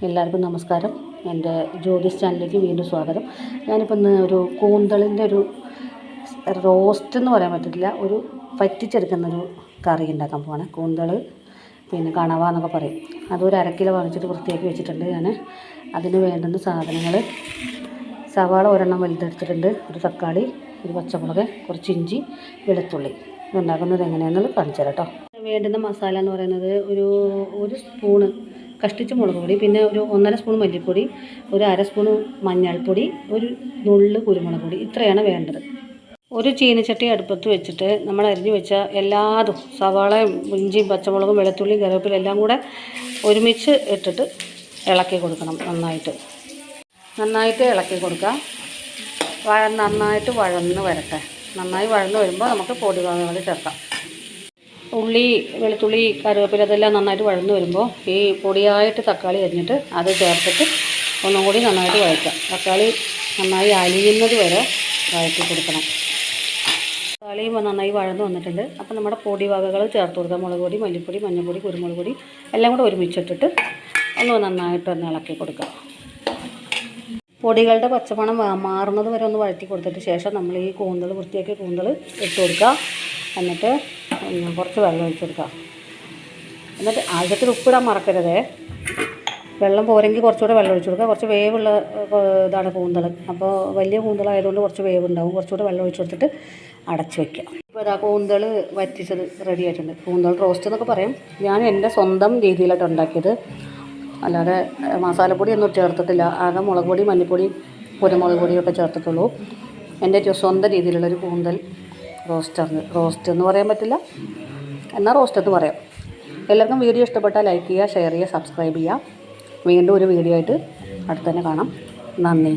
എല്ലാവർക്കും നമസ്കാരം. എൻ്റെ ജ്യോതിസ് ചാനലിലേക്ക് വീണ്ടും സ്വാഗതം. ഞാനിപ്പോൾ ഇന്ന് ഒരു കൂന്തളിൻ്റെ ഒരു റോസ്റ്റ് എന്ന് പറയാൻ പറ്റില്ല, ഒരു പറ്റിച്ചെടുക്കുന്നൊരു കറി ഉണ്ടാക്കാൻ പോവാണ്. കൂന്തൾ പിന്നെ കണവ എന്നൊക്കെ പറയും. അതൊരു 1/2 കിലോ വാങ്ങിച്ചിട്ട് വൃത്തിയാക്കി വെച്ചിട്ടുണ്ട് ഞാൻ. അതിന് വേണ്ടുന്ന സാധനങ്ങൾ: സവാള ഒരെണ്ണം വലുതെടുത്തിട്ടുണ്ട്, ഒരു തക്കാളി, ഒരു പച്ചമുളക്, കുറച്ച് ഇഞ്ചി, വെളുത്തുള്ളി. ഇതുണ്ടാക്കുന്നത് എങ്ങനെയാണെന്നുള്ളത് കാണിച്ചു തരാം കേട്ടോ. വേണ്ടുന്ന മസാല എന്ന് പറയുന്നത് ഒരു സ്പൂണ് കഷ്ടിച്ച മുളക് പൊടി, പിന്നെ ഒരു 1.5 സ്പൂൺ മല്ലിപ്പൊടി, ഒരു 1/2 സ്പൂൺ മഞ്ഞൾപ്പൊടി, ഒരു നുള്ള് കുരുമുളക് പൊടി. ഇത്രയാണ് വേണ്ടത്. ഒരു ചീനച്ചട്ടി അടുപ്പത്ത് വെച്ചിട്ട് നമ്മൾ അരിഞ്ഞു വെച്ച എല്ലാതും സവാളയും ഇഞ്ചിയും പച്ചമുളകും വെളുത്തുള്ളിയും കറിവേപ്പില എല്ലാം കൂടെ ഒരുമിച്ച് ഇട്ടിട്ട് ഇളക്കി കൊടുക്കണം. നന്നായിട്ട് ഇളക്കി കൊടുക്കുക. നന്നായിട്ട് വഴന്ന് വരട്ടെ. നന്നായി വഴന്ന് വരുമ്പോൾ നമുക്ക് പൊടിവകകൾ ചേർക്കാം. ഉള്ളി, വെളുത്തുള്ളി, കറിവേപ്പില അതെല്ലാം നന്നായിട്ട് വഴന്ന് വരുമ്പോൾ ഈ പൊടിയായിട്ട് തക്കാളി അരിഞ്ഞിട്ട് അത് ചേർത്തിട്ട് ഒന്നും കൂടി നന്നായിട്ട് വഴറ്റാം. തക്കാളി നന്നായി അലിയുന്നത് വരെ വഴറ്റി കൊടുക്കണം. തക്കാളിയും നന്നായി വഴന്ന് വന്നിട്ടുണ്ട്. അപ്പോൾ നമ്മുടെ പൊടി വകകൾ ചേർത്ത് കൊടുക്കാം. മുളക് പൊടി, മല്ലിപ്പൊടി, മഞ്ഞൾപ്പൊടി, കുരുമുളക് പൊടി എല്ലാം കൂടെ ഒരുമിച്ചിട്ടിട്ട് ഒന്ന് നന്നായിട്ട് ഇളക്കി കൊടുക്കാം. പൊടികളുടെ പച്ചമണം മാറുന്നത് വരെ ഒന്ന് വഴറ്റി കൊടുത്തിട്ട് ശേഷം നമ്മൾ ഈ കൂന്തൾ, വൃത്തിയാക്കിയ കൂന്തൾ ഇട്ട് കൊടുക്കുക. എന്നിട്ട് കുറച്ച് വെള്ളം ഒഴിച്ച് കൊടുക്കുക. എന്നിട്ട് ആവശ്യത്തിന് ഉപ്പിടാൻ മറക്കരുതേ. വെള്ളം പോരെങ്കിൽ കുറച്ചുകൂടെ വെള്ളം ഒഴിച്ച് കൊടുക്കുക. കുറച്ച് വേവുള്ള ഇതാണ് കൂന്തൾ. അപ്പോൾ വലിയ കൂന്തളായതുകൊണ്ട് കുറച്ച് വേവ് ഉണ്ടാവും. കുറച്ചുകൂടെ വെള്ളം ഒഴിച്ച് കൊടുത്തിട്ട് അടച്ച് വയ്ക്കുക. ഇപ്പോൾ ഇതാ കൂന്തൾ വറ്റിച്ചത് റെഡി ആയിട്ടുണ്ട്. കൂന്തൾ റോസ്റ്റ് എന്നൊക്കെ പറയും. ഞാൻ എൻ്റെ സ്വന്തം രീതിയിലായിട്ട് ഉണ്ടാക്കിയത്, അല്ലാതെ മസാലപ്പൊടി ഒന്നും ചേർത്തിട്ടില്ല. ആകെ മുളക് പൊടി, മല്ലിപ്പൊടി, കുരുമുളക് പൊടിയൊക്കെ ചേർത്തിട്ടുള്ളൂ. എൻ്റെ സ്വന്തം രീതിയിലുള്ളൊരു കൂന്തൽ റോസ്റ്റ് എന്ന് പറയാൻ പറ്റില്ല, എന്നാൽ റോസ്റ്റ് എന്ന് പറയാം. എല്ലാവർക്കും വീഡിയോ ഇഷ്ടപ്പെട്ടാൽ ലൈക്ക് ചെയ്യുക, ഷെയർ ചെയ്യുക, സബ്സ്ക്രൈബ് ചെയ്യുക. വീണ്ടും ഒരു വീഡിയോ ആയിട്ട് അടുത്ത് തന്നെ കാണാം. നന്ദി.